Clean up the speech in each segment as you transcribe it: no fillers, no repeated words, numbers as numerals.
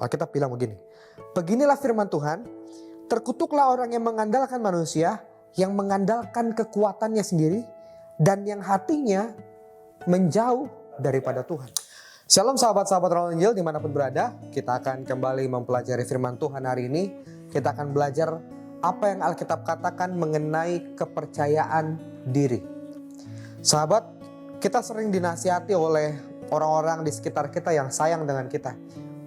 Alkitab bilang begini, beginilah firman Tuhan, terkutuklah orang yang mengandalkan manusia, yang mengandalkan kekuatannya sendiri, dan yang hatinya menjauh daripada Tuhan. Shalom sahabat-sahabat Roll Injil dimanapun berada, kita akan kembali mempelajari firman Tuhan hari ini. Kita akan belajar apa yang Alkitab katakan mengenai kepercayaan diri. Sahabat, kita sering dinasihati oleh orang-orang di sekitar kita yang sayang dengan kita.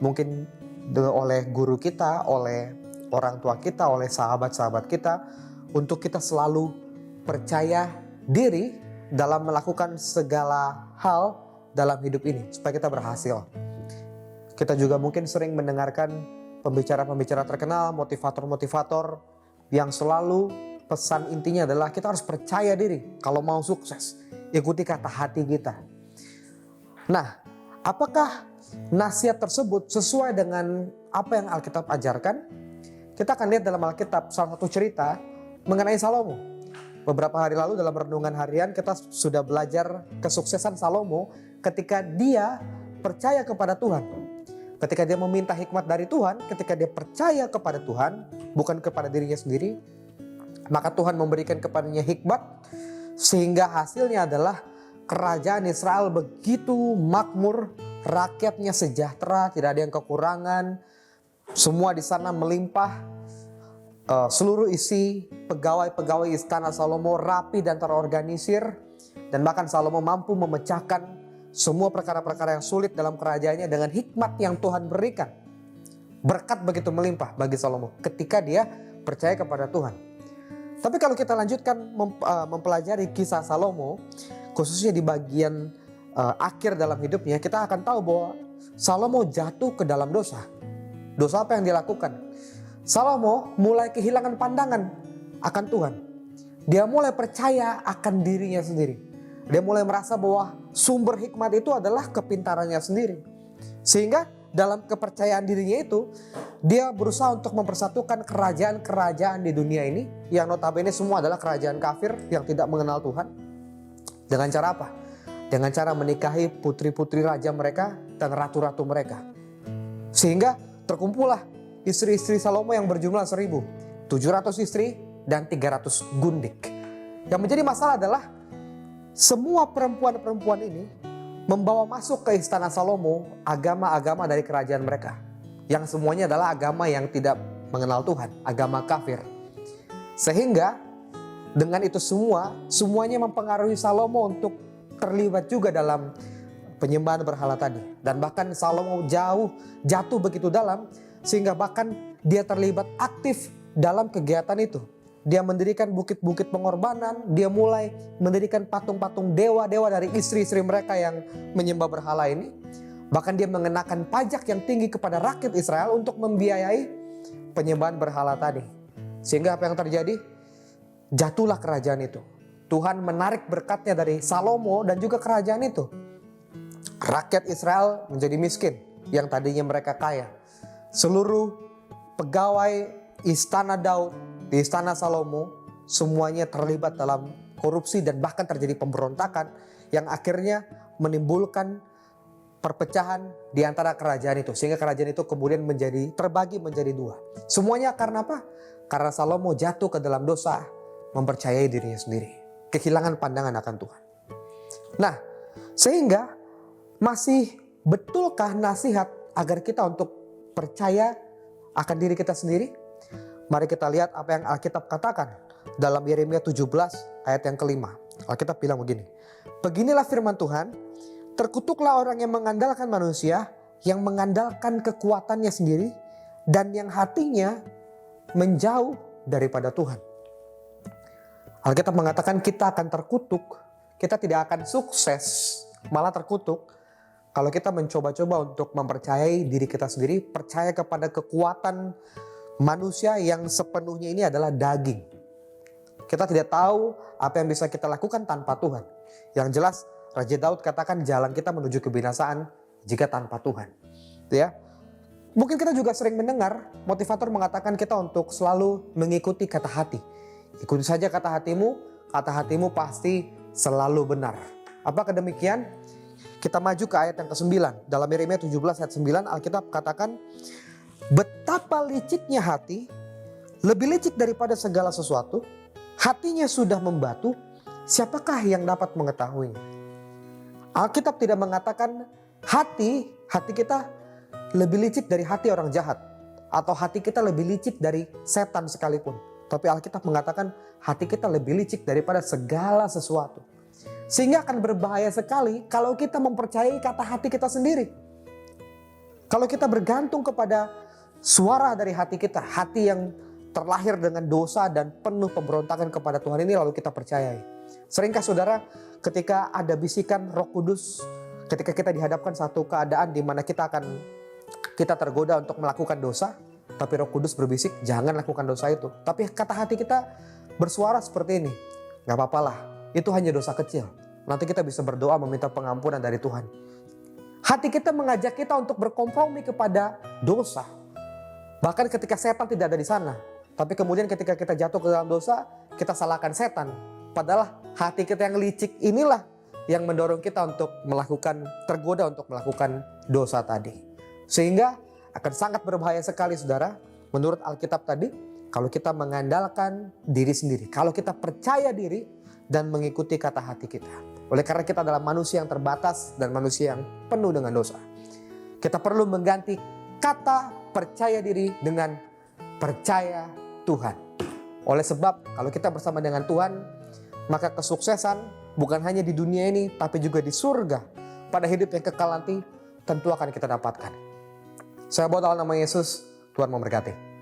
Mungkin oleh guru kita, oleh orang tua kita, oleh sahabat-sahabat kita, untuk kita selalu percaya diri dalam melakukan segala hal dalam hidup ini supaya kita berhasil. Kita juga mungkin sering mendengarkan pembicara-pembicara terkenal, motivator-motivator yang selalu pesan intinya adalah kita harus percaya diri kalau mau sukses. Ikuti kata hati kita. Nah, apakah nasihat tersebut sesuai dengan apa yang Alkitab ajarkan? Kita akan lihat dalam Alkitab salah satu cerita mengenai Salomo. Beberapa hari lalu dalam renungan harian kita sudah belajar kesuksesan Salomo ketika dia percaya kepada Tuhan. Ketika dia meminta hikmat dari Tuhan, ketika dia percaya kepada Tuhan, bukan kepada dirinya sendiri, maka Tuhan memberikan kepadanya hikmat, sehingga hasilnya adalah kerajaan Israel begitu makmur, rakyatnya sejahtera, tidak ada yang kekurangan, semua di sana melimpah, seluruh isi pegawai-pegawai istana Salomo rapi dan terorganisir, dan bahkan Salomo mampu memecahkan semua perkara-perkara yang sulit dalam kerajaannya dengan hikmat yang Tuhan berikan. Berkat begitu melimpah bagi Salomo ketika dia percaya kepada Tuhan. Tapi kalau kita lanjutkan mempelajari kisah Salomo, khususnya di bagian akhir dalam hidupnya, kita akan tahu bahwa Salomo jatuh ke dalam dosa. Dosa apa yang dilakukan? Salomo mulai kehilangan pandangan akan Tuhan. Dia mulai percaya akan dirinya sendiri. Dia mulai merasa bahwa sumber hikmat itu adalah kepintarannya sendiri. Sehingga dalam kepercayaan dirinya itu, dia berusaha untuk mempersatukan kerajaan-kerajaan di dunia ini, yang notabene semua adalah kerajaan kafir yang tidak mengenal Tuhan. Dengan cara apa? Dengan cara menikahi putri-putri raja mereka dan ratu-ratu mereka. Sehingga terkumpullah istri-istri Salomo yang berjumlah 1.700 istri dan 300 gundik. Yang menjadi masalah adalah semua perempuan-perempuan ini membawa masuk ke istana Salomo agama-agama dari kerajaan mereka. Yang semuanya adalah agama yang tidak mengenal Tuhan, agama kafir. Sehingga dengan itu semuanya mempengaruhi Salomo untuk terlibat juga dalam penyembahan berhala tadi. Dan bahkan Salomo jatuh begitu dalam, sehingga bahkan dia terlibat aktif dalam kegiatan itu. Dia mendirikan bukit-bukit pengorbanan, dia mulai mendirikan patung-patung dewa-dewa dari istri-istri mereka yang menyembah berhala ini. Bahkan dia mengenakan pajak yang tinggi kepada rakyat Israel untuk membiayai penyembahan berhala tadi. Sehingga apa yang terjadi? Jatuhlah kerajaan itu. Tuhan menarik berkatnya dari Salomo dan juga kerajaan itu. Rakyat Israel menjadi miskin yang tadinya mereka kaya. Seluruh pegawai istana Daud di istana Salomo semuanya terlibat dalam korupsi dan bahkan terjadi pemberontakan yang akhirnya menimbulkan perpecahan di antara kerajaan itu. Sehingga kerajaan itu kemudian terbagi menjadi dua. Semuanya karena apa? Karena Salomo jatuh ke dalam dosa, mempercayai dirinya sendiri. Kehilangan pandangan akan Tuhan. Nah, sehingga masih betulkah nasihat agar kita untuk percaya akan diri kita sendiri? Mari kita lihat apa yang Alkitab katakan dalam Yeremia 17 ayat yang kelima. Alkitab bilang begini, beginilah firman Tuhan, terkutuklah orang yang mengandalkan manusia, yang mengandalkan kekuatannya sendiri, dan yang hatinya menjauh daripada Tuhan. Alkitab mengatakan kita akan terkutuk, kita tidak akan sukses, malah terkutuk kalau kita mencoba-coba untuk mempercayai diri kita sendiri, percaya kepada kekuatan manusia yang sepenuhnya ini adalah daging. Kita tidak tahu apa yang bisa kita lakukan tanpa Tuhan. Yang jelas Raja Daud katakan jalan kita menuju kebinasaan jika tanpa Tuhan. Ya. Mungkin kita juga sering mendengar motivator mengatakan kita untuk selalu mengikuti kata hati. Ikuti saja kata hatimu pasti selalu benar. Apakah demikian? kita maju ke ayat yang ke-9. Dalam Yeremia 17 ayat 9 Alkitab katakan, betapa liciknya hati, lebih licik daripada segala sesuatu, hatinya sudah membatu, siapakah yang dapat mengetahuinya? Alkitab tidak mengatakan hati kita lebih licik dari hati orang jahat, atau hati kita lebih licik dari setan sekalipun. Tapi Alkitab mengatakan hati kita lebih licik daripada segala sesuatu. Sehingga akan berbahaya sekali kalau kita mempercayai kata hati kita sendiri. Kalau kita bergantung kepada suara dari hati kita, hati yang terlahir dengan dosa dan penuh pemberontakan kepada Tuhan ini lalu kita percayai. Seringkah saudara, ketika ada bisikan Roh Kudus, ketika kita dihadapkan satu keadaan di mana kita tergoda untuk melakukan dosa, tapi Roh Kudus berbisik, jangan lakukan dosa itu. Tapi kata hati kita bersuara seperti ini, gak apa-apalah, itu hanya dosa kecil. Nanti kita bisa berdoa meminta pengampunan dari Tuhan. Hati kita mengajak kita untuk berkompromi kepada dosa. Bahkan ketika setan tidak ada di sana. Tapi kemudian ketika kita jatuh ke dalam dosa, kita salahkan setan. Padahal hati kita yang licik inilah yang mendorong kita untuk tergoda untuk melakukan dosa tadi. Sehingga akan sangat berbahaya sekali saudara, menurut Alkitab tadi, kalau kita mengandalkan diri sendiri. Kalau kita percaya diri dan mengikuti kata hati kita. Oleh karena kita adalah manusia yang terbatas dan manusia yang penuh dengan dosa. Kita perlu mengganti kata percaya diri dengan percaya Tuhan. Oleh sebab kalau kita bersama dengan Tuhan, maka kesuksesan bukan hanya di dunia ini, tapi juga di surga. Pada hidup yang kekal nanti tentu akan kita dapatkan. Saya bawa dalam nama Yesus, Tuhan memberkati.